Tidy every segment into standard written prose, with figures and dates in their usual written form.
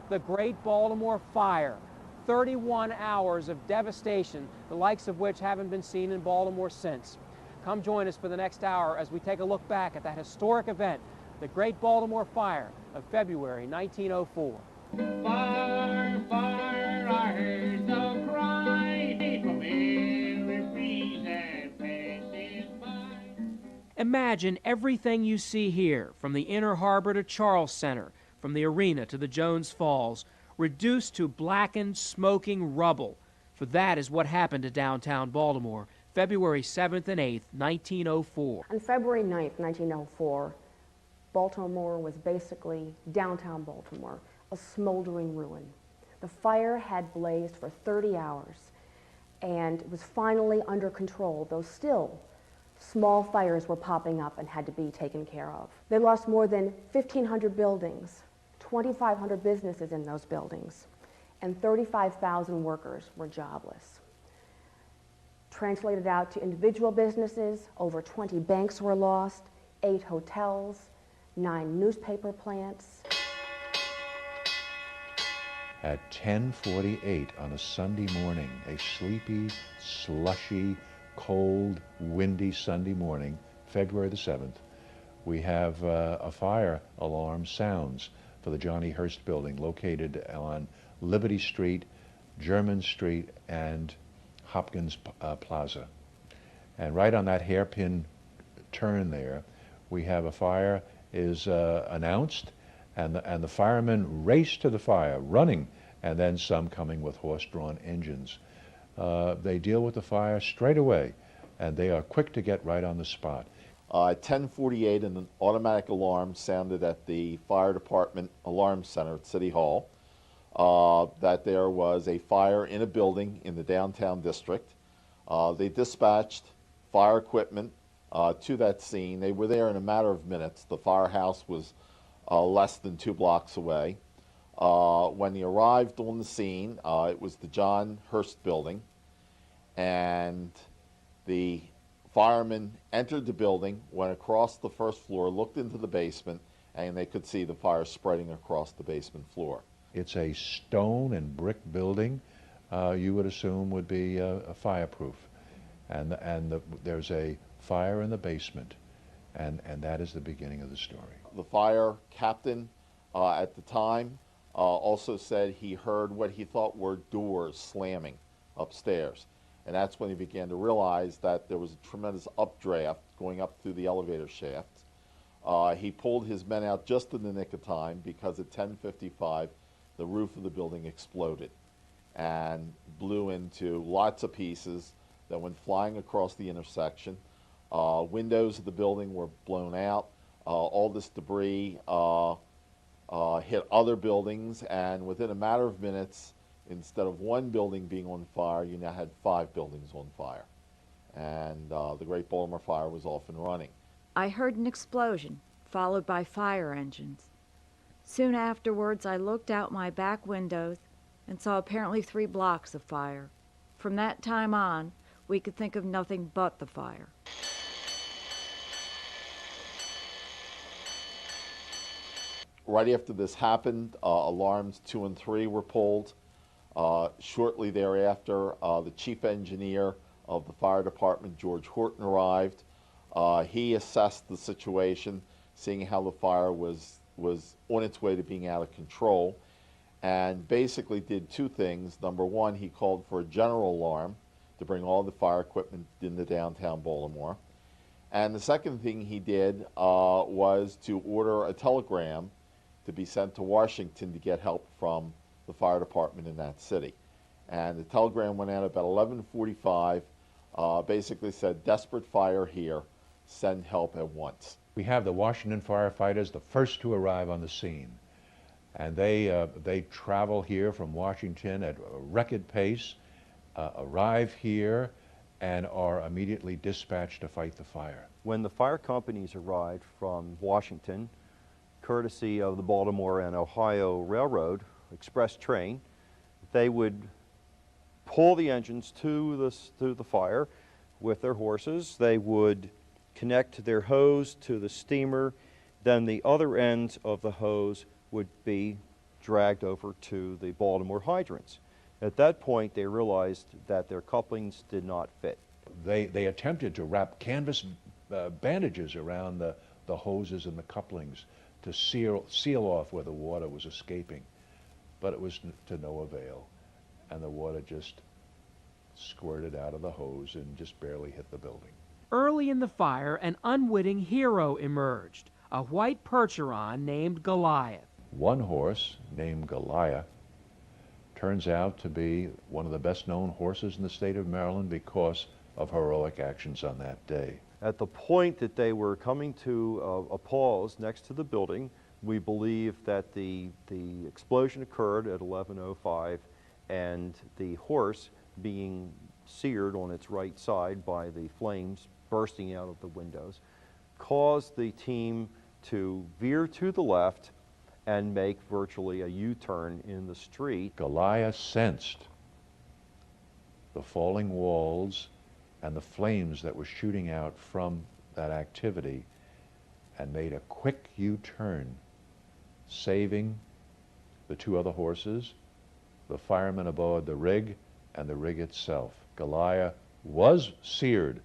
the Great Baltimore Fire. 31 hours of devastation, the likes of which haven't been seen in Baltimore since. Come join us for the next hour as we take a look back at that historic event, the Great Baltimore Fire of February 1904. Fire, fire, I heard the cry from every breeze that passes by. Imagine everything you see here, from the Inner Harbor to Charles Center, from the arena to the Jones Falls, reduced to blackened, smoking rubble. For that is what happened to downtown Baltimore, February 7th and 8th, 1904. On February 9th, 1904, Baltimore was basically downtown Baltimore, a smoldering ruin. The fire had blazed for 30 hours and was finally under control, though still small fires were popping up and had to be taken care of. They lost more than 1,500 buildings, 2,500 businesses in those buildings, and 35,000 workers were jobless. Translated out to individual businesses, over 20 banks were lost, 8 hotels, 9 newspaper plants. At 10:48 on a Sunday morning, a sleepy, slushy, cold, windy Sunday morning, February the 7th, we have a fire alarm sounds for the Johnny Hurst building located on Liberty Street, German Street, and Hopkins Plaza. And right on that hairpin turn there, we have a fire is announced, and the firemen race to the fire, running, and then some coming with horse-drawn engines. They deal with the fire straight away, and they are quick to get right on the spot. At 10:48, an automatic alarm sounded at the fire department alarm center at City Hall that there was a fire in a building in the downtown district. They dispatched fire equipment to that scene. They were there in a matter of minutes. The firehouse was less than 2 blocks away. When they arrived on the scene, it was the John Hurst building, and the firemen entered the building, went across the first floor, looked into the basement, and they could see the fire spreading across the basement floor. It's a stone and brick building, you would assume would be fireproof. And there's a fire in the basement, and that is the beginning of the story. The fire captain at the time also said he heard what he thought were doors slamming upstairs. And that's when he began to realize that there was a tremendous updraft going up through the elevator shaft. He pulled his men out just in the nick of time because at 10:55, the roof of the building exploded and blew into lots of pieces that went flying across the intersection. Windows of the building were blown out. All this debris hit other buildings, and within a matter of minutes, instead of one building being on fire, you now had 5 buildings on fire. And the Great Baltimore Fire was off and running. I heard an explosion, followed by fire engines. Soon afterwards, I looked out my back windows and saw apparently 3 blocks of fire. From that time on, we could think of nothing but the fire. Right after this happened, alarms 2 and 3 were pulled. Shortly thereafter, the chief engineer of the fire department, George Horton, arrived. He assessed the situation, seeing how the fire was on its way to being out of control, and basically did 2 things. Number one, he called for a general alarm to bring all the fire equipment into downtown Baltimore. And the second thing he did was to order a telegram to be sent to Washington to get help from the fire department in that city. And the telegram went out about 11:45, basically said, "Desperate fire here, send help at once." We have the Washington firefighters, the first to arrive on the scene. And they travel here from Washington at a record pace, arrive here, and are immediately dispatched to fight the fire. When the fire companies arrived from Washington, courtesy of the Baltimore and Ohio Railroad express train, they would pull the engines to the fire with their horses. They would connect their hose to the steamer. Then the other end of the hose would be dragged over to the Baltimore hydrants. At that point, they realized that their couplings did not fit. They attempted to wrap canvas bandages around the hoses and the couplings to seal off where the water was escaping, but it was to no avail, and the water just squirted out of the hose and just barely hit the building. Early in the fire, an unwitting hero emerged, a white Percheron named Goliath. One horse, named Goliath, turns out to be one of the best-known horses in the state of Maryland because of heroic actions on that day. At the point that they were coming to a pause next to the building, we believe that the explosion occurred at 11:05, and the horse, being seared on its right side by the flames bursting out of the windows, caused the team to veer to the left and make virtually a U-turn in the street. Goliath sensed the falling walls and the flames that were shooting out from that activity and made a quick U-turn, saving the two other horses, the firemen aboard the rig, and the rig itself. Goliath was seared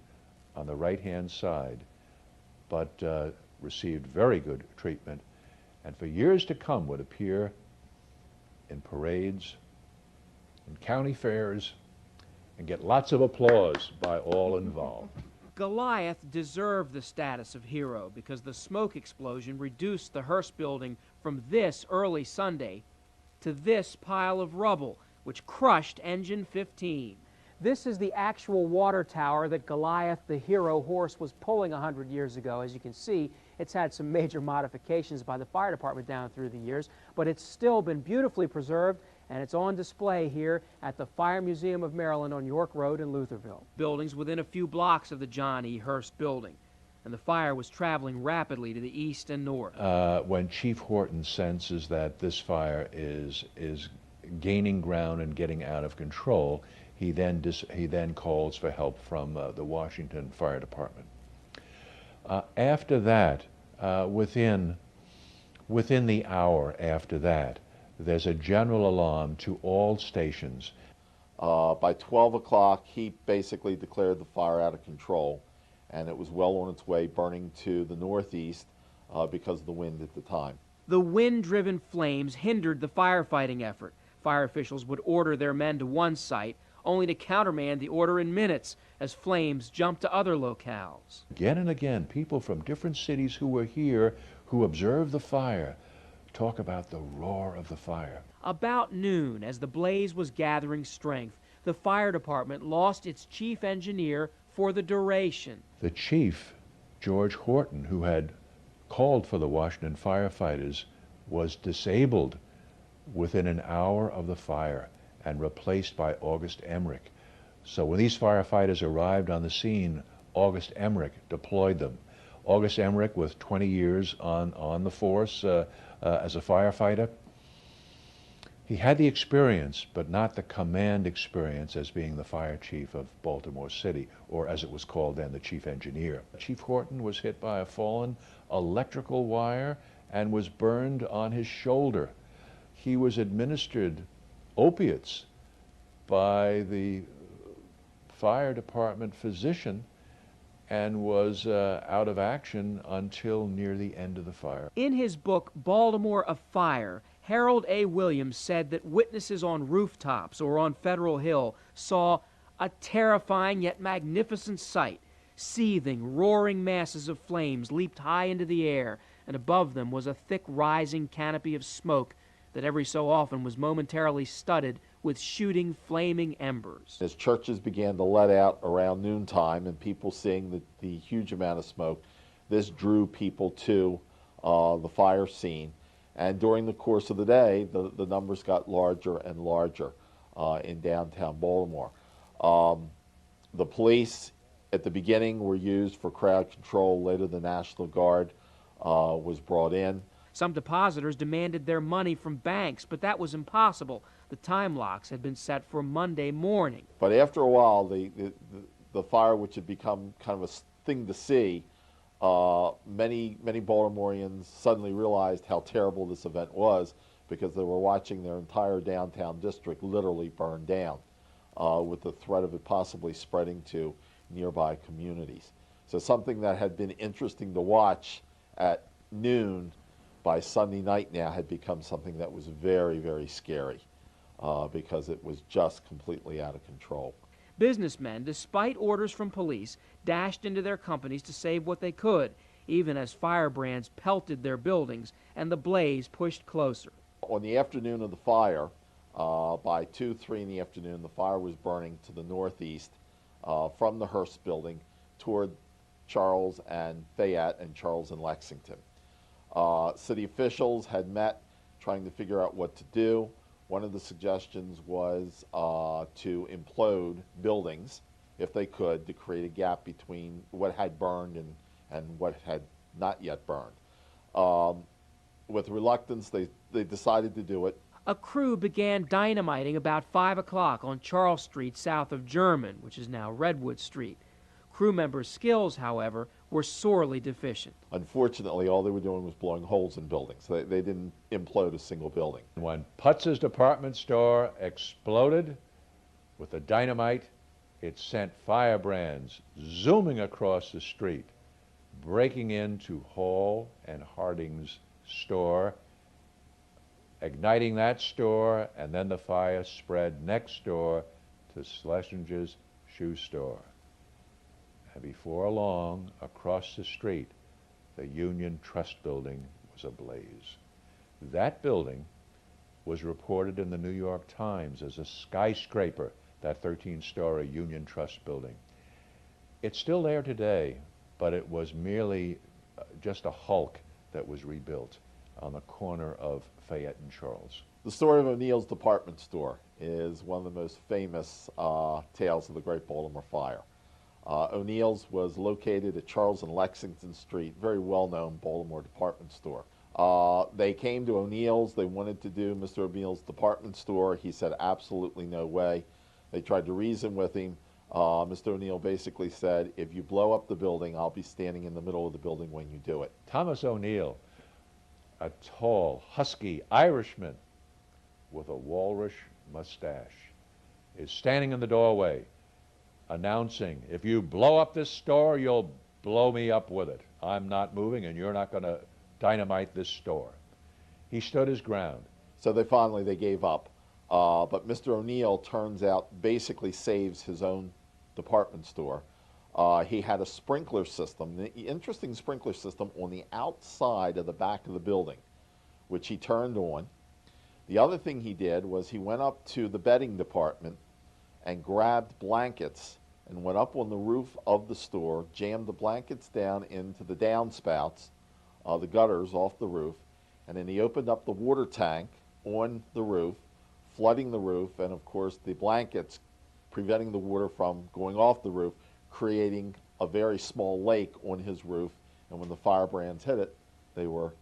on the right-hand side, but received very good treatment, and for years to come would appear in parades, in county fairs, and get lots of applause by all involved. Goliath deserved the status of hero because the smoke explosion reduced the Hearst building from this early Sunday to this pile of rubble, which crushed Engine 15. This is the actual water tower that Goliath, the hero horse, was pulling 100 years ago. As you can see, it's had some major modifications by the fire department down through the years, but it's still been beautifully preserved, and it's on display here at the Fire Museum of Maryland on York Road in Lutherville. Buildings within a few blocks of the John E. Hearst building, and the fire was traveling rapidly to the east and north. When Chief Horton senses that this fire is gaining ground and getting out of control, he then calls for help from the Washington Fire Department. After that, within the hour after that, there's a general alarm to all stations. By 12 o'clock, he basically declared the fire out of control, and it was well on its way burning to the northeast because of the wind at the time. The wind-driven flames hindered the firefighting effort. Fire officials would order their men to one site, only to countermand the order in minutes as flames jumped to other locales. Again and again, people from different cities who were here, who observed the fire, talk about the roar of the fire. About noon, as the blaze was gathering strength, the fire department lost its chief engineer for the duration. The chief, George Horton, who had called for the Washington firefighters, was disabled within an hour of the fire and replaced by August Emmerich. So when these firefighters arrived on the scene, August Emmerich deployed them. August Emmerich, with 20 years on the force as a firefighter, he had the experience, but not the command experience as being the fire chief of Baltimore City, or as it was called then, the chief engineer. Chief Horton was hit by a fallen electrical wire and was burned on his shoulder. He was administered opiates by the fire department physician and was out of action until near the end of the fire. In his book, Baltimore Afire, Harold A. Williams said that witnesses on rooftops or on Federal Hill saw a terrifying yet magnificent sight. Seething, roaring masses of flames leaped high into the air, and above them was a thick rising canopy of smoke that every so often was momentarily studded with shooting, flaming embers. As churches began to let out around noontime and people seeing the huge amount of smoke, this drew people to the fire scene. And during the course of the day, the numbers got larger and larger in downtown Baltimore. The police at the beginning were used for crowd control. Later, the National Guard was brought in. Some depositors demanded their money from banks, but that was impossible. The time locks had been set for Monday morning. But after a while, the fire, which had become kind of a thing to see, many Baltimoreans suddenly realized how terrible this event was because they were watching their entire downtown district literally burn down, with the threat of it possibly spreading to nearby communities. So something that had been interesting to watch at noon by Sunday night now had become something that was very, very scary, because it was just completely out of control. Businessmen, despite orders from police, dashed into their companies to save what they could, even as firebrands pelted their buildings and the blaze pushed closer. On the afternoon of the fire, by 2, 3 in the afternoon, the fire was burning to the northeast from the Hearst building toward Charles and Fayette and Charles and Lexington. City officials had met trying to figure out what to do. One of the suggestions was to implode buildings, if they could, to create a gap between what had burned and what had not yet burned. With reluctance, they decided to do it. A crew began dynamiting about 5 o'clock on Charles Street south of German, which is now Redwood Street. Crew members' skills, however, were sorely deficient. Unfortunately, all they were doing was blowing holes in buildings. They didn't implode a single building. When Putz's department store exploded with the dynamite, it sent firebrands zooming across the street, breaking into Hall and Harding's store, igniting that store, and then the fire spread next door to Schlesinger's shoe store. And before long, across the street, the Union Trust building was ablaze. That building was reported in the New York Times as a skyscraper, that 13-story Union Trust building. It's still there today, but it was merely just a hulk that was rebuilt on the corner of Fayette and Charles. The story of O'Neill's department store is one of the most famous tales of the Great Baltimore Fire. O'Neill's was located at Charles and Lexington Street, very well-known Baltimore department store. They came to O'Neill's. They wanted to do Mr. O'Neill's department store. He said absolutely no way. They tried to reason with him. Mr. O'Neill basically said, if you blow up the building, I'll be standing in the middle of the building when you do it. Thomas O'Neill, a tall, husky Irishman with a walrus mustache, is standing in the doorway announcing, if you blow up this store, you'll blow me up with it. I'm not moving and you're not going to dynamite this store. He stood his ground. So they gave up. But Mr. O'Neill, turns out, basically saves his own department store. He had a sprinkler system, an interesting sprinkler system on the outside of the back of the building, which he turned on. The other thing he did was he went up to the bedding department and grabbed blankets and went up on the roof of the store, jammed the blankets down into the downspouts, the gutters off the roof, and then he opened up the water tank on the roof, flooding the roof, and of course the blankets preventing the water from going off the roof, creating a very small lake on his roof, and when the firebrands hit it, they were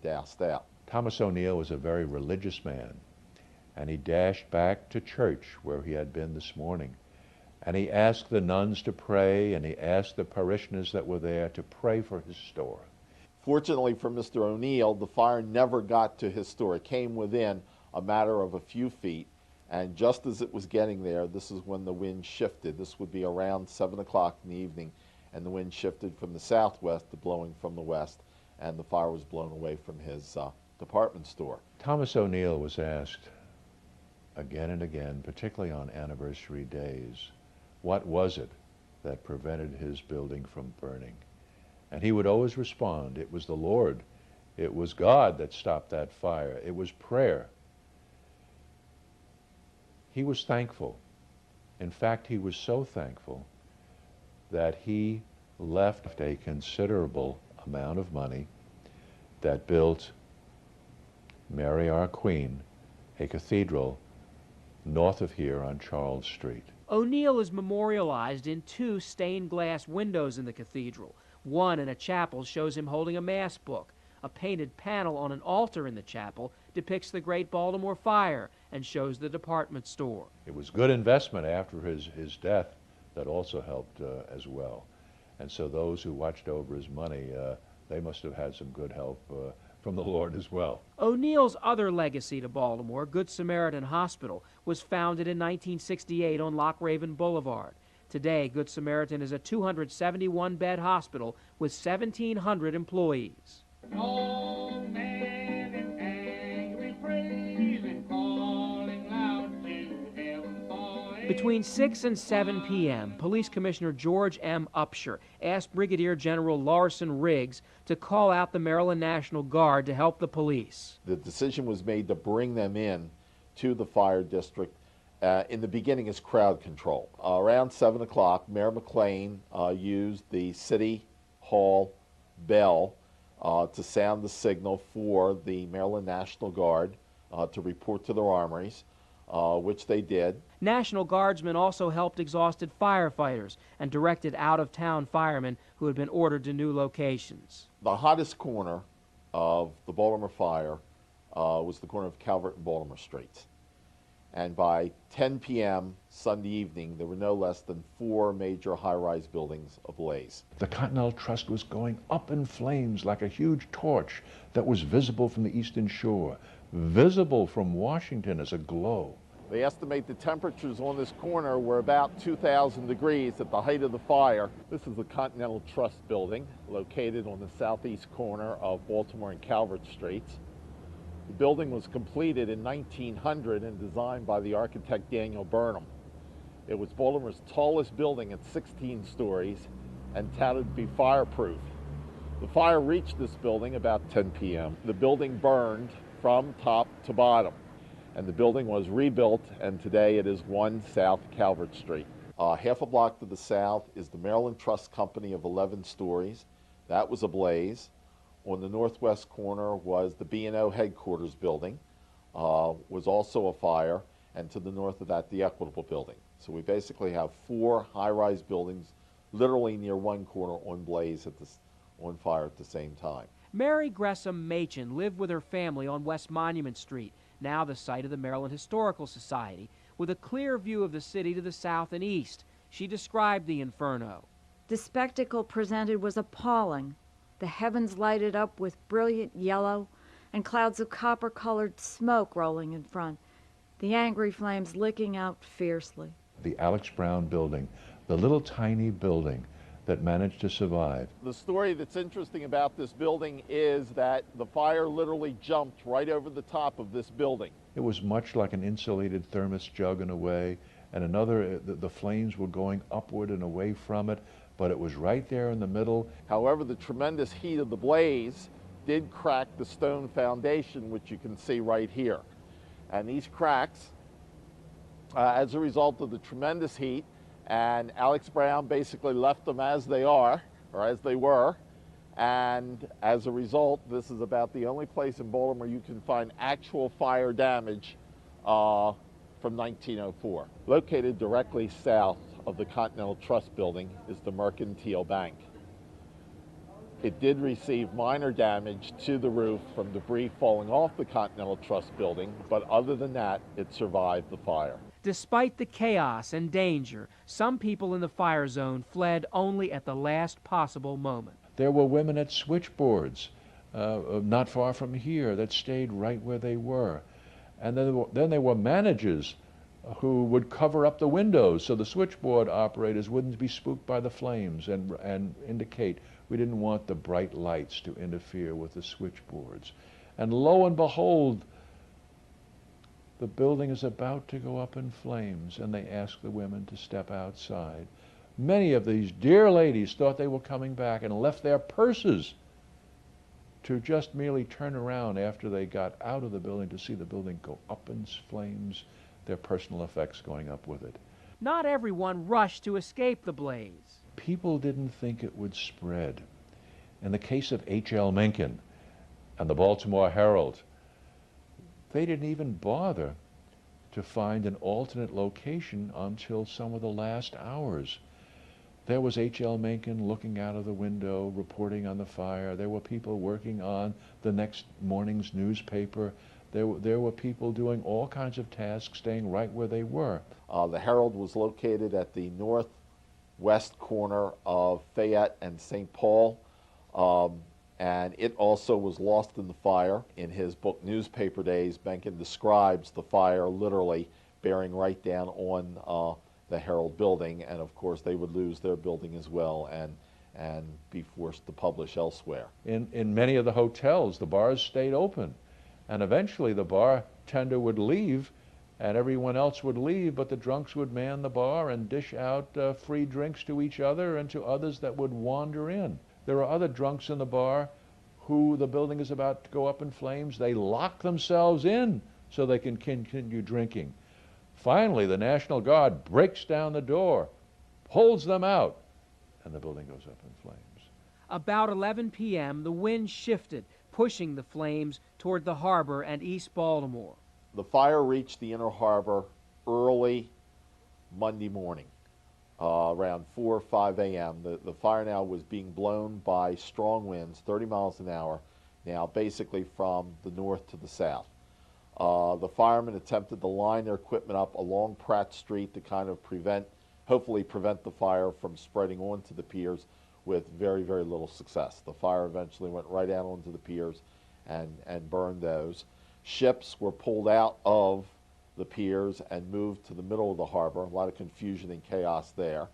doused out. Thomas O'Neill was a very religious man, and he dashed back to church where he had been this morning, and he asked the nuns to pray, and he asked the parishioners that were there to pray for his store. Fortunately for Mr. O'Neill, the fire never got to his store. It came within a matter of a few feet, and just as it was getting there, this is when the wind shifted. This would be around 7 o'clock in the evening, and the wind shifted from the southwest to blowing from the west, and the fire was blown away from his department store. Thomas O'Neill was asked again and again, particularly on anniversary days, what was it that prevented his building from burning? And he would always respond, it was the Lord, it was God that stopped that fire, it was prayer. He was thankful. In fact, he was so thankful that he left a considerable amount of money that built Mary Our Queen, a cathedral north of here on Charles Street. O'Neill is memorialized in 2 stained glass windows in the cathedral. One in a chapel shows him holding a mass book. A painted panel on an altar in the chapel depicts the Great Baltimore Fire and shows the department store. It was good investment after his death that also helped as well. And so those who watched over his money, they must have had some good help from the Lord as well. O'Neill's other legacy to Baltimore, Good Samaritan Hospital, was founded in 1968 on Loch Raven Boulevard. Today, Good Samaritan is a 271-bed hospital with 1,700 employees. Old man in angry praise and calling loud to heaven for Between 6 and 7 p.m., Police Commissioner George M. Upshur asked Brigadier General Lawson Riggs to call out the Maryland National Guard to help the police. The decision was made to bring them in to the fire district in the beginning as crowd control. Around 7 o'clock, Mayor McLean used the City Hall bell to sound the signal for the Maryland National Guard to report to their armories, which they did. National Guardsmen also helped exhausted firefighters and directed out-of-town firemen who had been ordered to new locations. The hottest corner of the Baltimore fire was the corner of Calvert and Baltimore Streets. And by 10 p.m. Sunday evening, there were no less than 4 major high-rise buildings ablaze. The Continental Trust was going up in flames like a huge torch that was visible from the eastern shore, visible from Washington as a glow. They estimate the temperatures on this corner were about 2,000 degrees at the height of the fire. This is the Continental Trust building, located on the southeast corner of Baltimore and Calvert Streets. The building was completed in 1900 and designed by the architect Daniel Burnham. It was Baltimore's tallest building at 16 stories and touted to be fireproof. The fire reached this building about 10 p.m. The building burned from top to bottom, and the building was rebuilt, and today it is 1 South Calvert Street. Half a block to the south is the Maryland Trust Company of 11 stories. That was ablaze. On the northwest corner was the B&O headquarters building, was also afire, and to the north of that, the Equitable building. So we basically have 4 high-rise buildings literally near one corner on fire at the same time. Mary Gresham Machen lived with her family on West Monument Street, now the site of the Maryland Historical Society, with a clear view of the city to the south and east. She described the inferno. The spectacle presented was appalling. The heavens lighted up with brilliant yellow and clouds of copper-colored smoke rolling in front, the angry flames licking out fiercely. The Alex Brown building, the little tiny building that managed to survive. The story that's interesting about this building is that the fire literally jumped right over the top of this building. It was much like an insulated thermos jug in a way, and the flames were going upward and away from it, but it was right there in the middle. However, the tremendous heat of the blaze did crack the stone foundation, which you can see right here. And these cracks, as a result of the tremendous heat, and Alex Brown basically left them as they are, or as they were, and as a result, this is about the only place in Baltimore you can find actual fire damage from 1904. Located directly south of the Continental Trust building is the Mercantile Bank. It did receive minor damage to the roof from debris falling off the Continental Trust building, but other than that, it survived the fire. Despite the chaos and danger, some people in the fire zone fled only at the last possible moment. There were women at switchboards not far from here that stayed right where they were. And then there were managers who would cover up the windows so the switchboard operators wouldn't be spooked by the flames and indicate we didn't want the bright lights to interfere with the switchboards. And lo and behold, the building is about to go up in flames, and they ask the women to step outside. Many of these dear ladies thought they were coming back and left their purses to just merely turn around after they got out of the building to see the building go up in flames, their personal effects going up with it. Not everyone rushed to escape the blaze. People didn't think it would spread. In the case of H.L. Mencken and the Baltimore Herald, they didn't even bother to find an alternate location until some of the last hours. There was H.L. Mencken looking out of the window, reporting on the fire. There were people working on the next morning's newspaper. There were people doing all kinds of tasks, staying right where they were. The Herald was located at the northwest corner of Fayette and St. Paul. and it also was lost in the fire. In his book Newspaper Days, Mencken describes the fire literally bearing right down on the Herald building, and of course they would lose their building as well and be forced to publish elsewhere. In many of the hotels, the bars stayed open, and eventually the bartender would leave and everyone else would leave, but the drunks would man the bar and dish out free drinks to each other and to others that would wander in. There are other drunks in the bar who the building is about to go up in flames. They lock themselves in so they can continue drinking. Finally, the National Guard breaks down the door, pulls them out, and the building goes up in flames. About 11 p.m., the wind shifted, pushing the flames toward the harbor and East Baltimore. The fire reached the Inner Harbor early Monday morning, around 4 or 5 a.m. The fire now was being blown by strong winds, 30 miles an hour, now basically from the north to the south. The firemen attempted to line their equipment up along Pratt Street to kind of hopefully prevent the fire from spreading onto the piers with very, very little success. The fire eventually went right out onto the piers and burned those. Ships were pulled out of the piers and moved to the middle of the harbor. A lot of confusion and chaos there.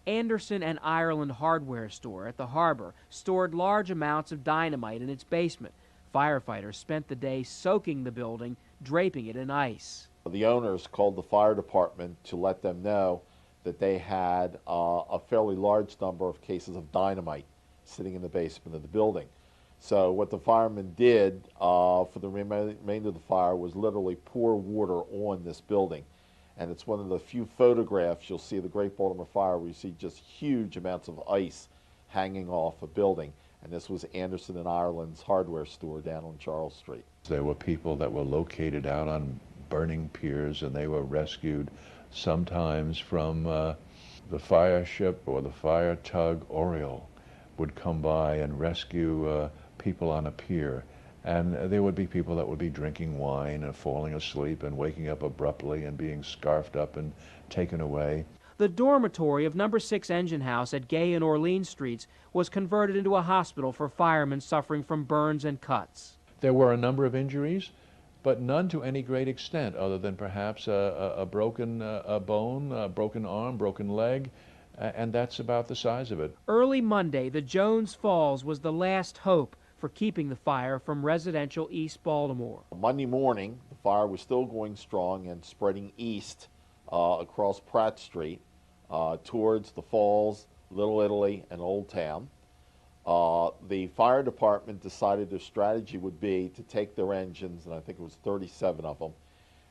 Anderson and Ireland hardware store at the harbor stored large amounts of dynamite in its basement. Firefighters spent the day soaking the building, draping it in ice. The owners called the fire department to let them know that they had a fairly large number of cases of dynamite sitting in the basement of the building. So what the firemen did for the remainder of the fire was literally pour water on this building. And it's one of the few photographs you'll see of the Great Baltimore Fire where you see just huge amounts of ice hanging off a building. And this was Anderson and Ireland's hardware store down on Charles Street. There were people that were located out on burning piers, and they were rescued sometimes from the fire ship or the fire tug Oriole would come by and rescue people on a pier. And there would be people that would be drinking wine and falling asleep and waking up abruptly and being scarfed up and taken away. The dormitory of No. 6 Engine House at Gay and Orleans Streets was converted into a hospital for firemen suffering from burns and cuts. There were a number of injuries, but none to any great extent, other than perhaps a broken bone, a broken arm, broken leg, and that's about the size of it. Early Monday, the Jones Falls was the last hope for keeping the fire from residential East Baltimore. Monday morning, the fire was still going strong and spreading east across Pratt Street towards the Falls, Little Italy, and Old Town. The fire department decided their strategy would be to take their engines, and I think it was 37 of them,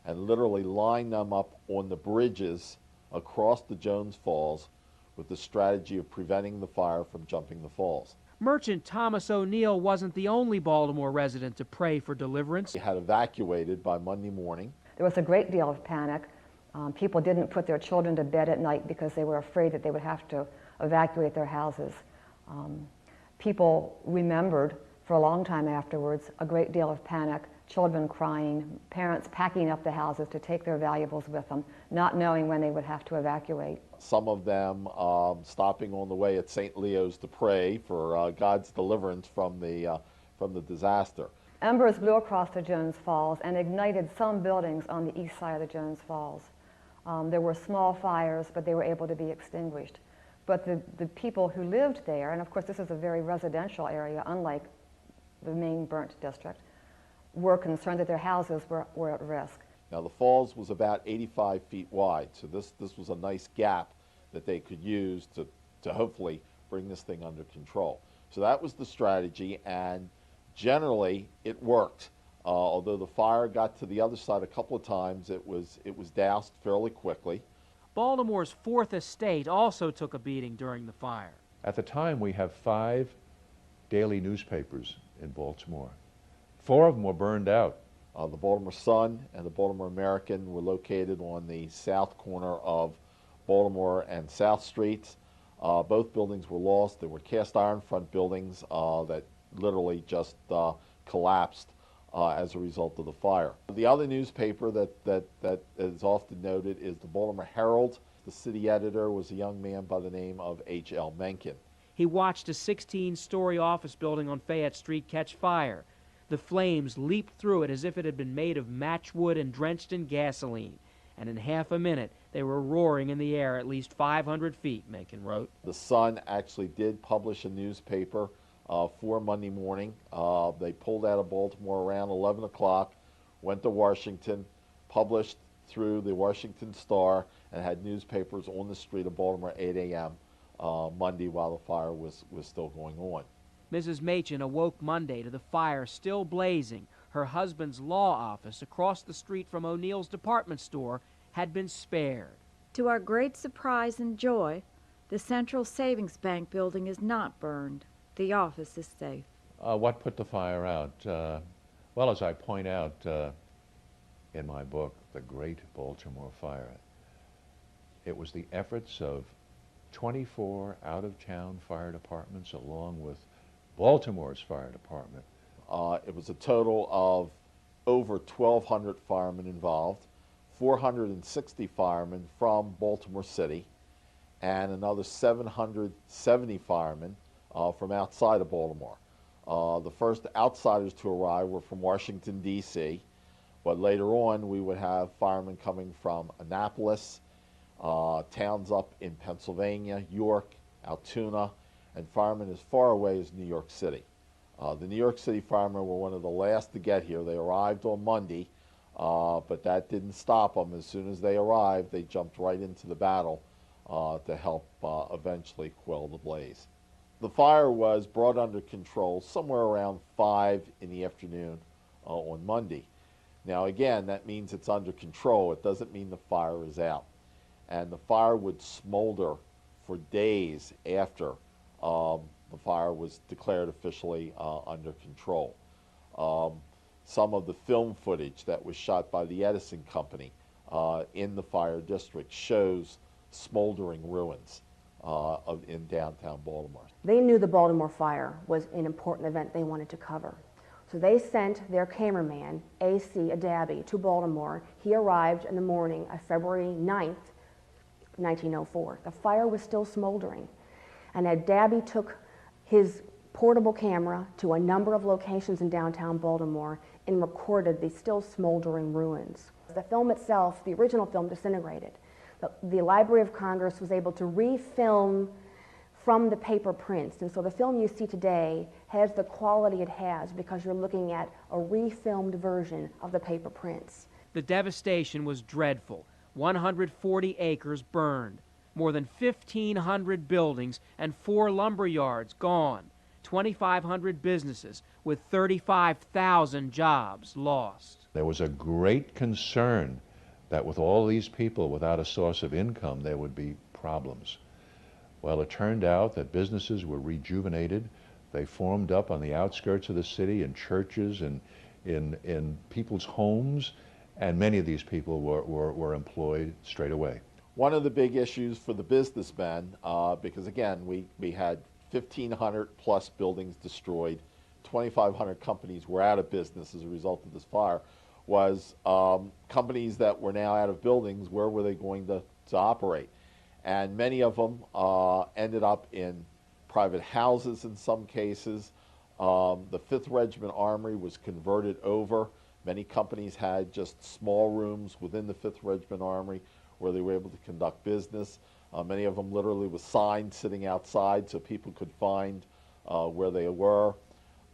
and literally line them up on the bridges across the Jones Falls with the strategy of preventing the fire from jumping the falls. Merchant Thomas O'Neill wasn't the only Baltimore resident to pray for deliverance. They had evacuated by Monday morning. There was a great deal of panic. People didn't put their children to bed at night because they were afraid that they would have to evacuate their houses. People remembered for a long time afterwards a great deal of panic, children crying, parents packing up the houses to take their valuables with them, not knowing when they would have to evacuate. Some of them stopping on the way at St. Leo's to pray for God's deliverance from the disaster. Embers blew across the Jones Falls and ignited some buildings on the east side of the Jones Falls. There were small fires, but they were able to be extinguished. But the people who lived there, and of course this is a very residential area, unlike the main burnt district, were concerned that their houses were at risk. Now the falls was about 85 feet wide, so this was a nice gap that they could use to hopefully bring this thing under control. So that was the strategy, and generally it worked. Although the fire got to the other side a couple of times, it was doused fairly quickly. Baltimore's Fourth Estate also took a beating during the fire. At the time, we have 5 daily newspapers in Baltimore. 4 of them were burned out. The Baltimore Sun and the Baltimore American were located on the south corner of Baltimore and South Streets. Both buildings were lost. They were cast iron front buildings that literally just collapsed as a result of the fire. The other newspaper that is often noted is the Baltimore Herald. The city editor was a young man by the name of H.L. Mencken. He watched a 16-story office building on Fayette Street catch fire. The flames leaped through it as if it had been made of matchwood and drenched in gasoline. And in half a minute, they were roaring in the air at least 500 feet, Mencken wrote. The Sun actually did publish a newspaper for Monday morning. They pulled out of Baltimore around 11 o'clock, went to Washington, published through the Washington Star, and had newspapers on the street of Baltimore at 8 a.m. Monday while the fire was still going on. Mrs. Machen awoke Monday to the fire still blazing. Her husband's law office across the street from O'Neill's department store had been spared. To our great surprise and joy, the Central Savings Bank building is not burned. The office is safe. What put the fire out? Well, as I point out in my book, The Great Baltimore Fire, it was the efforts of 24 out-of-town fire departments along with Baltimore's fire department. It was a total of over 1,200 firemen involved, 460 firemen from Baltimore City, and another 770 firemen from outside of Baltimore. The first outsiders to arrive were from Washington, D.C., but later on we would have firemen coming from Annapolis, towns up in Pennsylvania, York, Altoona, and firemen as far away as New York City. The New York City firemen were one of the last to get here. They arrived on Monday, but that didn't stop them. As soon as they arrived, they jumped right into the battle to help eventually quell the blaze. The fire was brought under control somewhere around 5 in the afternoon on Monday. Now again, that means it's under control. It doesn't mean the fire is out. And the fire would smolder for days after the fire was declared officially under control. Some of the film footage that was shot by the Edison Company in the fire district shows smoldering ruins in downtown Baltimore. They knew the Baltimore fire was an important event they wanted to cover. So they sent their cameraman, A.C. Adabi, to Baltimore. He arrived in the morning of February 9th, 1904. The fire was still smoldering. And Adabi took his portable camera to a number of locations in downtown Baltimore and recorded the still smoldering ruins. The film itself, the original film, disintegrated. The Library of Congress was able to refilm from the paper prints, and so the film you see today has the quality it has because you're looking at a refilmed version of the paper prints. The devastation was dreadful. 140 acres burned, more than 1,500 buildings and 4 lumber yards gone, 2,500 businesses with 35,000 jobs lost. There was a great concern that with all these people without a source of income, there would be problems. Well, it turned out that businesses were rejuvenated. They formed up on the outskirts of the city in churches and in people's homes, and many of these people were employed straight away. One of the big issues for the businessmen, because again, we had 1,500 plus buildings destroyed, 2,500 companies were out of business as a result of this fire, was companies that were now out of buildings, where were they going to operate? And many of them ended up in private houses in some cases. The 5th Regiment Armory was converted over. Many companies had just small rooms within the 5th Regiment Armory where they were able to conduct business. Many of them literally with signs sitting outside so people could find where they were.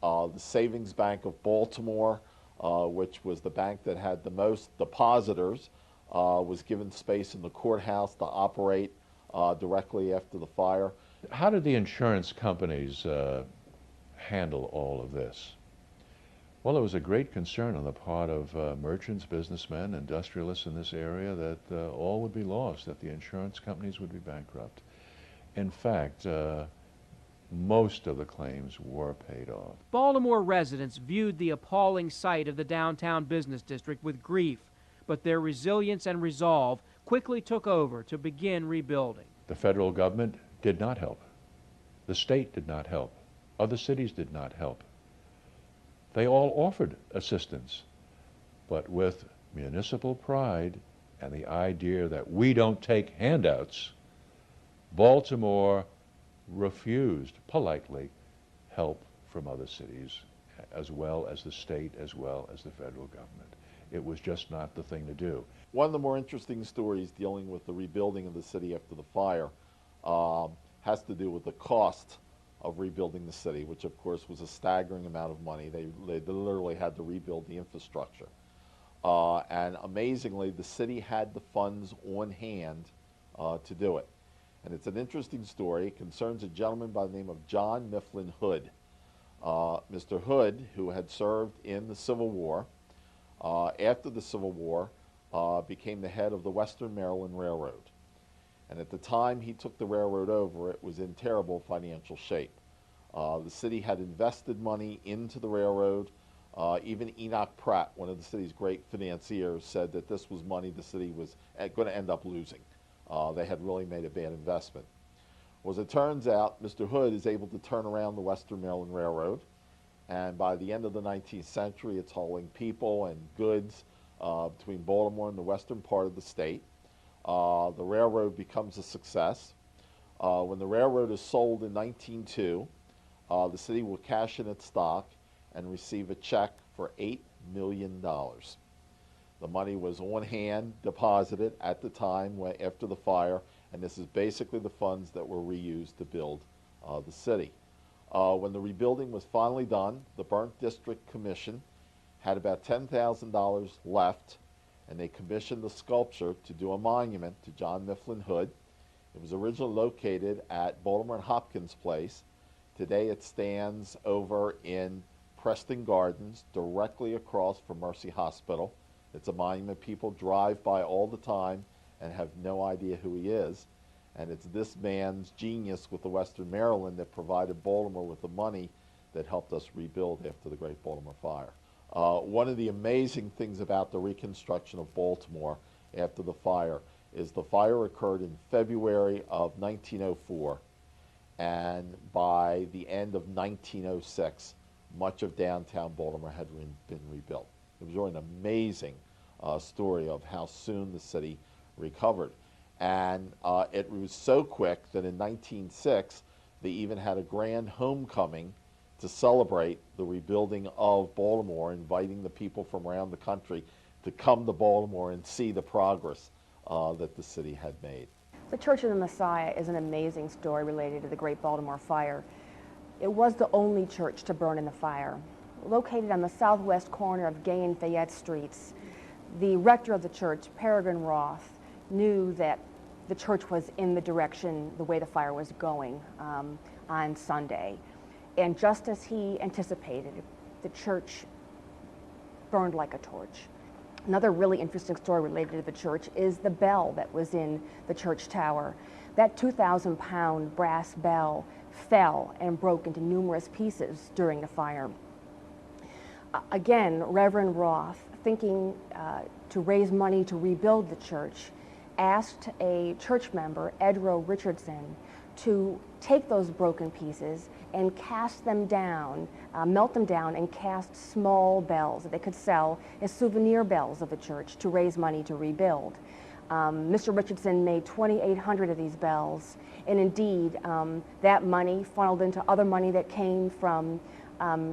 The Savings Bank of Baltimore, which was the bank that had the most depositors, was given space in the courthouse to operate directly after the fire. How did the insurance companies handle all of this? Well, there was a great concern on the part of merchants, businessmen, industrialists in this area that all would be lost, that the insurance companies would be bankrupt. In fact, most of the claims were paid off. Baltimore residents viewed the appalling sight of the downtown business district with grief, but their resilience and resolve quickly took over to begin rebuilding. The federal government did not help. The state did not help. Other cities did not help. They all offered assistance, but with municipal pride and the idea that we don't take handouts, Baltimore refused politely help from other cities, as well as the state, as well as the federal government. It was just not the thing to do. One of the more interesting stories dealing with the rebuilding of the city after the fire has to do with the cost of rebuilding the city, which of course was a staggering amount of money. They literally had to rebuild the infrastructure. And amazingly, the city had the funds on hand to do it. And it's an interesting story. It concerns a gentleman by the name of John Mifflin Hood. Mr. Hood, who had served in the Civil War, after the Civil War, became the head of the Western Maryland Railroad. And at the time he took the railroad over, it was in terrible financial shape. The city had invested money into the railroad. Even Enoch Pratt, one of the city's great financiers, said that this was money the city was going to end up losing. They had really made a bad investment. Well, as it turns out, Mr. Hood is able to turn around the Western Maryland Railroad, and by the end of the 19th century, it's hauling people and goods between Baltimore and the western part of the state. The railroad becomes a success. When the railroad is sold in 1902, the city will cash in its stock and receive a check for $8 million. The money was on hand, deposited at the time after the fire, and this is basically the funds that were reused to build the city. When the rebuilding was finally done, the Burnt District Commission had about $10,000 left, and they commissioned a sculpture to do a monument to John Mifflin Hood. It was originally located at Baltimore and Hopkins Place. Today it stands over in Preston Gardens, directly across from Mercy Hospital. It's a monument people drive by all the time and have no idea who he is. And it's this man's genius with the Western Maryland that provided Baltimore with the money that helped us rebuild after the Great Baltimore Fire. One of the amazing things about the reconstruction of Baltimore after the fire is the fire occurred in February of 1904, and by the end of 1906, much of downtown Baltimore had been rebuilt. It was really an amazing story of how soon the city recovered. And it was so quick that in 1906, they even had a grand homecoming to celebrate the rebuilding of Baltimore, inviting the people from around the country to come to Baltimore and see the progress that the city had made. The Church of the Messiah is an amazing story related to the Great Baltimore Fire. It was the only church to burn in the fire. Located on the southwest corner of Gay and Fayette Streets, the rector of the church, Peregrine Roth, knew that the church was in the direction, the way the fire was going on Sunday. And just as he anticipated, the church burned like a torch. Another really interesting story related to the church is the bell that was in the church tower. That 2,000-pound brass bell fell and broke into numerous pieces during the fire. Again, Reverend Roth, thinking to raise money to rebuild the church, asked a church member, Edro Richardson, to take those broken pieces and cast them down, melt them down and cast small bells that they could sell as souvenir bells of the church to raise money to rebuild. Mr. Richardson made 2,800 of these bells, and indeed that money funneled into other money that came from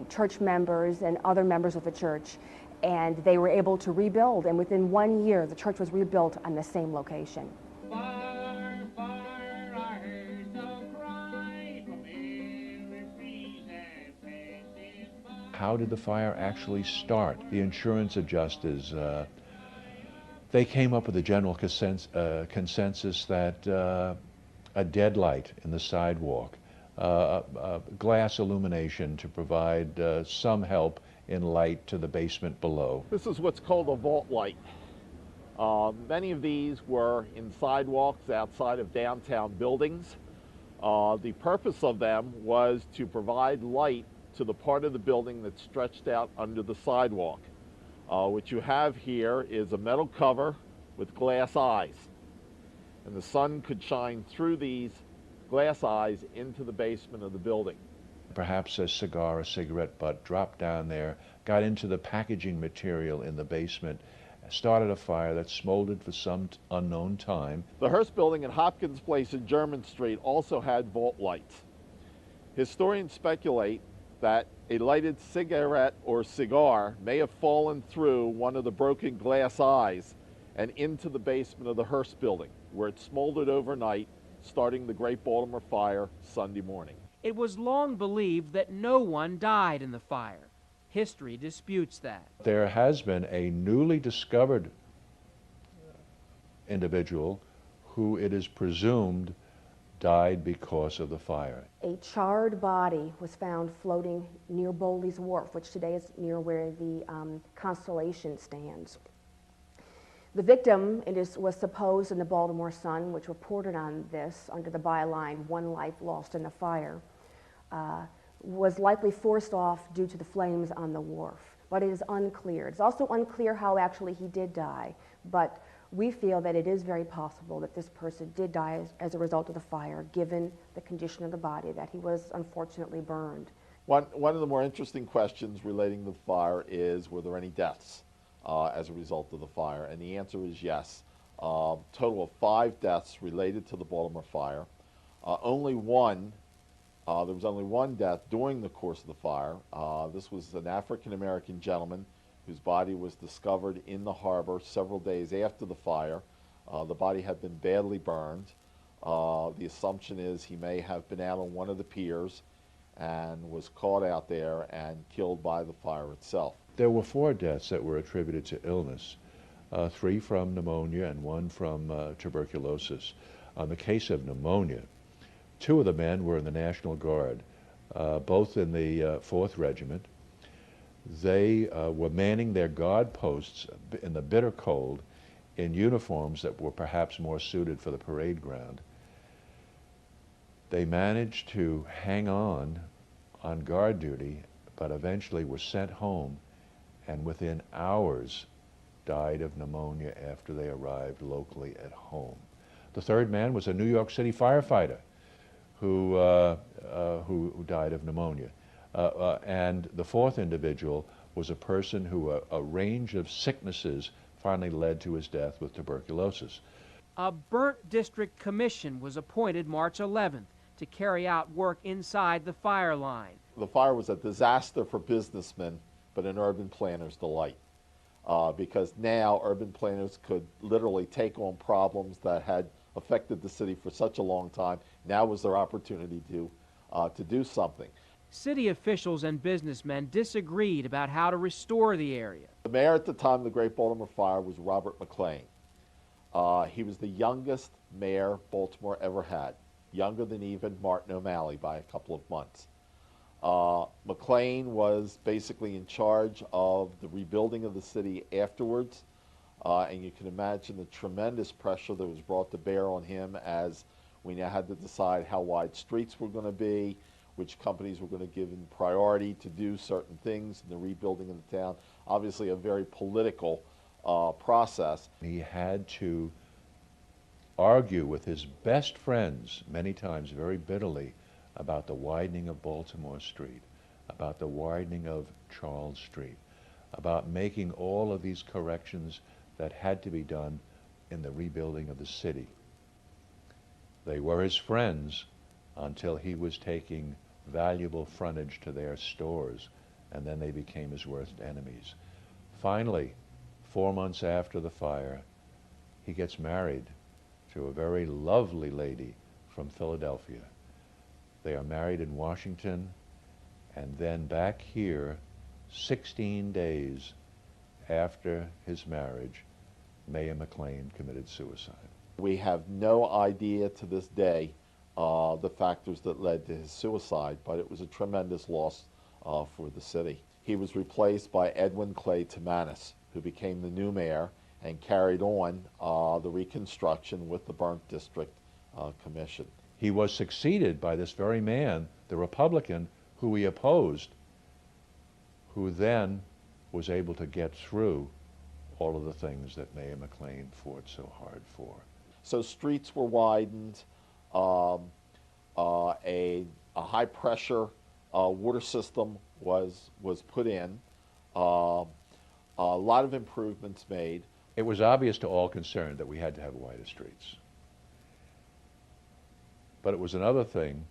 church members and other members of the church, and they were able to rebuild, and within 1 year the church was rebuilt on the same location. Fire, fire, I heard the cry from every breeze that passes by. How did the fire actually start? The insurance adjusters, they came up with a general consensus that a dead light in the sidewalk, glass illumination to provide some help in light to the basement below. This is what's called a vault light. Many of these were in sidewalks outside of downtown buildings. The purpose of them was to provide light to the part of the building that stretched out under the sidewalk. What you have here is a metal cover with glass eyes, and the sun could shine through these glass eyes into the basement of the building. Perhaps a cigar, a cigarette butt dropped down there, got into the packaging material in the basement, started a fire that smoldered for some unknown time. The Hearst building at Hopkins Place in German Street also had vault lights. Historians speculate that a lighted cigarette or cigar may have fallen through one of the broken glass eyes and into the basement of the Hearst building, where it smoldered overnight, starting the Great Baltimore Fire Sunday morning. It was long believed that no one died in the fire. History disputes that. There has been a newly discovered individual who it is presumed died because of the fire. A charred body was found floating near Bowley's Wharf, which today is near where the Constellation stands. The victim was supposed in the Baltimore Sun, which reported on this under the byline, "One life lost in the fire," was likely forced off due to the flames on the wharf. But it is unclear. It's also unclear how actually he did die, but we feel that it is very possible that this person did die as a result of the fire, given the condition of the body, that he was unfortunately burned. One of the more interesting questions relating to the fire is, were there any deaths as a result of the fire? And the answer is yes. Total of 5 deaths related to the Baltimore fire. There was only one death during the course of the fire. This was an African-American gentleman whose body was discovered in the harbor several days after the fire. The body had been badly burned. The assumption is he may have been out on one of the piers and was caught out there and killed by the fire itself. There were 4 deaths that were attributed to illness, 3 from pneumonia and 1 from tuberculosis. On the case of pneumonia, 2 of the men were in the National Guard, both in the 4th Regiment. They were manning their guard posts in the bitter cold in uniforms that were perhaps more suited for the parade ground. They managed to hang on guard duty, but eventually were sent home and within hours died of pneumonia after they arrived locally at home. The 3rd man was a New York City firefighter who died of pneumonia. And the 4th individual was a person who a range of sicknesses finally led to his death with tuberculosis. A burnt district commission was appointed March 11th to carry out work inside the fire line. The fire was a disaster for businessmen, but an urban planner's delight. Because now urban planners could literally take on problems that had affected the city for such a long time. Now was their opportunity to do something. City officials and businessmen disagreed about how to restore the area. The mayor at the time of the Great Baltimore Fire was Robert McLean. He was the youngest mayor Baltimore ever had, younger than even Martin O'Malley by a couple of months. McLean was basically in charge of the rebuilding of the city afterwards, and you can imagine the tremendous pressure that was brought to bear on him as we now had to decide how wide streets were going to be, which companies were going to give him priority to do certain things in the rebuilding of the town. Obviously a very political process. He had to argue with his best friends, many times very bitterly, about the widening of Baltimore Street, about the widening of Charles Street, about making all of these corrections that had to be done in the rebuilding of the city. They were his friends until he was taking valuable frontage to their stores, and then they became his worst enemies. Finally, 4 months after the fire, he gets married to a very lovely lady from Philadelphia. They are married in Washington, and then back here, 16 days after his marriage, Mayor McLean committed suicide. We have no idea to this day the factors that led to his suicide, but it was a tremendous loss for the city. He was replaced by Edwin Clay Timanis, who became the new mayor and carried on the reconstruction with the Burnt District Commission. He was succeeded by this very man, the Republican, who he opposed, who then was able to get through all of the things that Mayor McLean fought so hard for. So streets were widened, a high-pressure water system was put in, a lot of improvements made. It was obvious to all concerned that we had to have wider streets. But it was another thing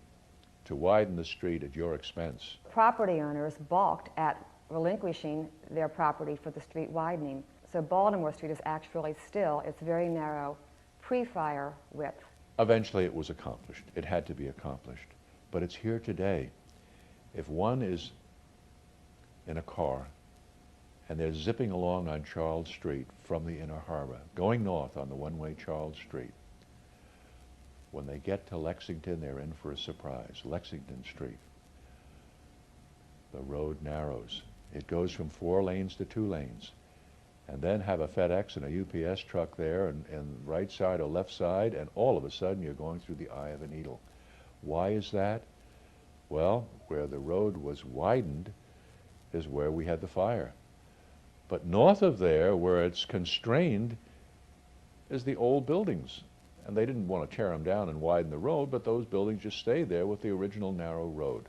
to widen the street at your expense. Property owners balked at relinquishing their property for the street widening. So Baltimore Street is actually still its very narrow pre-fire width. Eventually it was accomplished. It had to be accomplished. But it's here today. If one is in a car and they're zipping along on Charles Street from the Inner Harbor, going north on the one-way Charles Street, when they get to Lexington, they're in for a surprise. Lexington Street. The road narrows. It goes from 4 lanes to 2 lanes. And then have a FedEx and a UPS truck there and right side or left side, and all of a sudden you're going through the eye of a needle. Why is that? Well, where the road was widened is where we had the fire. But north of there, where it's constrained, is the old buildings. And they didn't want to tear them down and widen the road, but those buildings just stayed there with the original narrow road.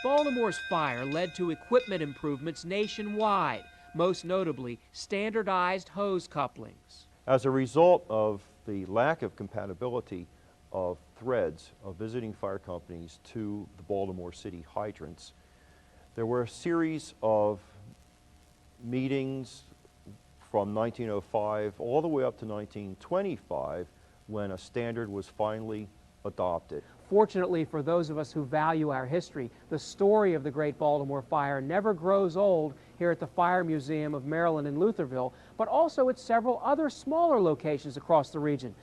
Baltimore's fire led to equipment improvements nationwide, most notably standardized hose couplings. As a result of the lack of compatibility of threads of visiting fire companies to the Baltimore City hydrants, there were a series of meetings from 1905 all the way up to 1925 when a standard was finally adopted. Fortunately for those of us who value our history, the story of the Great Baltimore Fire never grows old here at the Fire Museum of Maryland in Lutherville, but also at several other smaller locations across the region.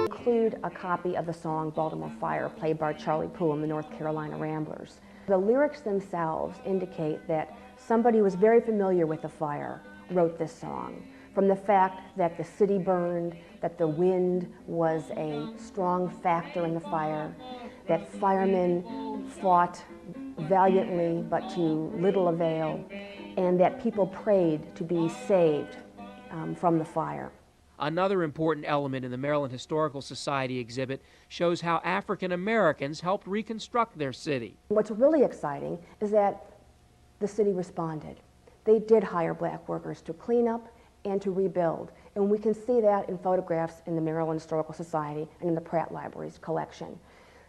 Include a copy of the song Baltimore Fire, played by Charlie Poole and the North Carolina Ramblers. The lyrics themselves indicate that somebody who was very familiar with the fire wrote this song. From the fact that the city burned, that the wind was a strong factor in the fire, that firemen fought valiantly but to little avail, and that people prayed to be saved from the fire. Another important element in the Maryland Historical Society exhibit shows how African Americans helped reconstruct their city. What's really exciting is that the city responded. They did hire black workers to clean up and to rebuild, and we can see that in photographs in the Maryland Historical Society and in the Pratt Library's collection.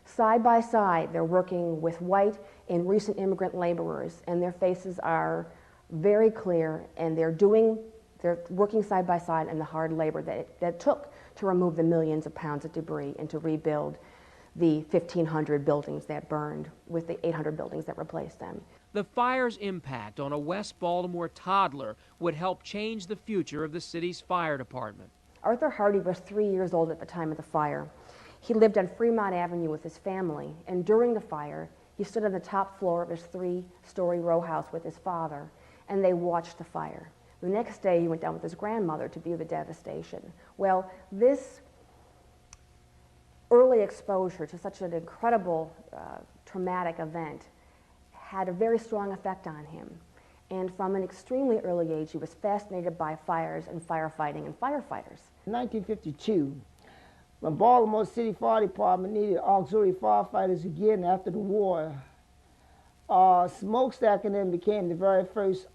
Side by side, they're working with white and recent immigrant laborers, and their faces are very clear, and they're working side by side in the hard labor that it took to remove the millions of pounds of debris and to rebuild the 1,500 buildings that burned with the 800 buildings that replaced them. The fire's impact on a West Baltimore toddler would help change the future of the city's fire department. Arthur Hardy was 3 years old at the time of the fire. He lived on Fremont Avenue with his family, and during the fire, he stood on the top floor of his 3-story row house with his father, and they watched the fire. The next day, he went down with his grandmother to view the devastation. Well, this early exposure to such an incredible traumatic event had a very strong effect on him. And from an extremely early age, he was fascinated by fires and firefighting and firefighters. In 1952, when Baltimore City Fire Department needed auxiliary firefighters again after the war, Smokestack and them became the very first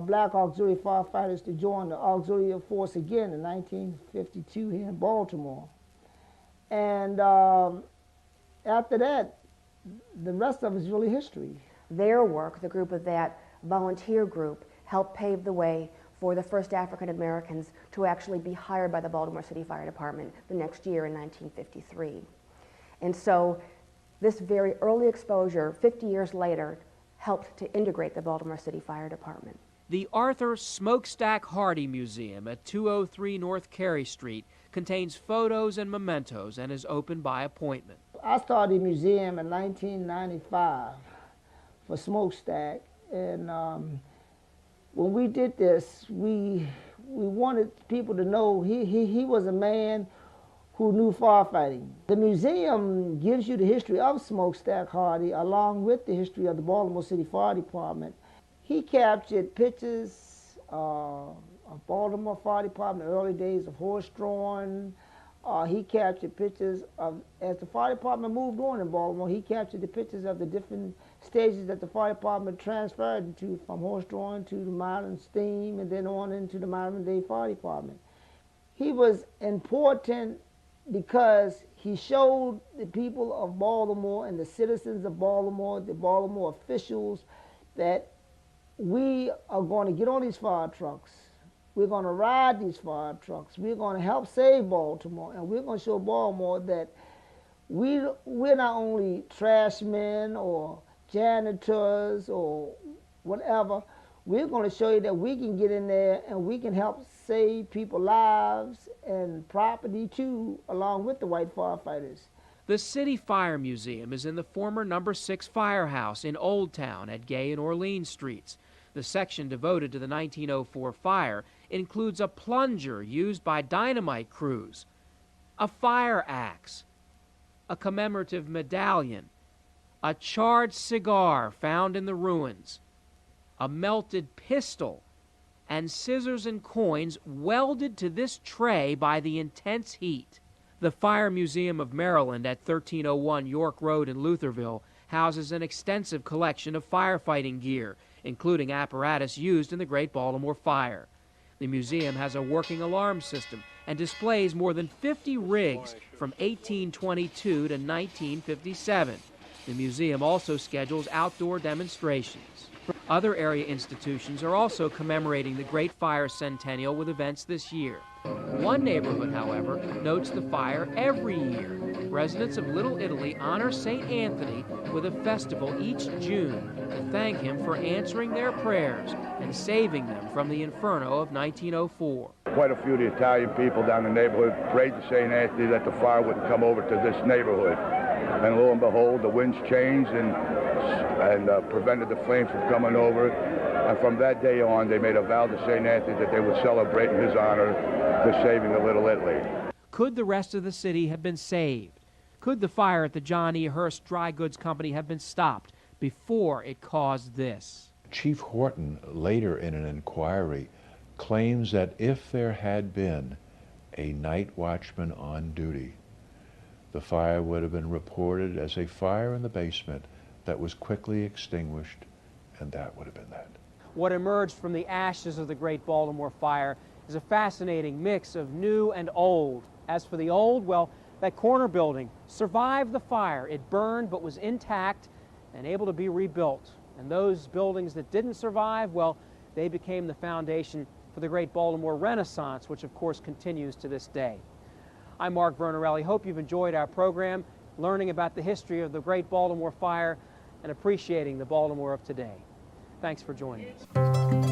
black auxiliary firefighters to join the auxiliary force again in 1952 here in Baltimore. And after that, the rest of it is really history. Their work, the group of that volunteer group, helped pave the way for the first African Americans to actually be hired by the Baltimore City Fire Department the next year in 1953. And so this very early exposure, 50 years later, helped to integrate the Baltimore City Fire Department. The Arthur Smokestack Hardy Museum at 203 North Carey Street contains photos and mementos and is open by appointment. I started the museum in 1995 for Smokestack, and when we did this, we wanted people to know he was a man who knew firefighting. The museum gives you the history of Smokestack Hardy along with the history of the Baltimore City Fire Department. He captured pictures of Baltimore Fire Department, the early days of horse-drawn, he captured pictures of, as the fire department moved on in Baltimore, he captured the pictures of the different stages that the fire department transferred into, from horse-drawn to the modern steam and then on into the modern-day fire department. He was important because he showed the people of Baltimore and the citizens of Baltimore, the Baltimore officials, that we are going to get on these fire trucks. We're going to ride these fire trucks. We're going to help save Baltimore, and we're going to show Baltimore that we're not only trash men or janitors or whatever. We're going to show you that we can get in there and we can help save people's lives and property too, along with the white firefighters. The City Fire Museum is in the former No. 6 Firehouse in Old Town at Gay and Orleans Streets. The section devoted to the 1904 fire includes a plunger used by dynamite crews, a fire axe, a commemorative medallion, a charred cigar found in the ruins, a melted pistol, and scissors and coins welded to this tray by the intense heat. The Fire Museum of Maryland at 1301 York Road in Lutherville houses an extensive collection of firefighting gear, including apparatus used in the Great Baltimore Fire. The museum has a working alarm system and displays more than 50 rigs from 1822 to 1957. The museum also schedules outdoor demonstrations. Other area institutions are also commemorating the Great Fire Centennial with events this year. One neighborhood, however, notes the fire every year. Residents of Little Italy honor St. Anthony with a festival each June to thank him for answering their prayers and saving them from the inferno of 1904. Quite a few of the Italian people down the neighborhood prayed to St. Anthony that the fire wouldn't come over to this neighborhood. And lo and behold, the winds changed and prevented the flames from coming over. And from that day on, they made a vow to St. Anthony that they would celebrate in his honor the saving of Little Italy. Could the rest of the city have been saved? Could the fire at the John E. Hurst Dry Goods Company have been stopped before it caused this? Chief Horton, later in an inquiry, claims that if there had been a night watchman on duty, the fire would have been reported as a fire in the basement that was quickly extinguished, and that would have been that. What emerged from the ashes of the Great Baltimore Fire is a fascinating mix of new and old. As for the old, well, that corner building survived the fire. It burned but was intact and able to be rebuilt. And those buildings that didn't survive, well, they became the foundation for the Great Baltimore Renaissance, which of course continues to this day. I'm Mark Vernarelli. Hope you've enjoyed our program, learning about the history of the Great Baltimore Fire and appreciating the Baltimore of today. Thanks for joining us.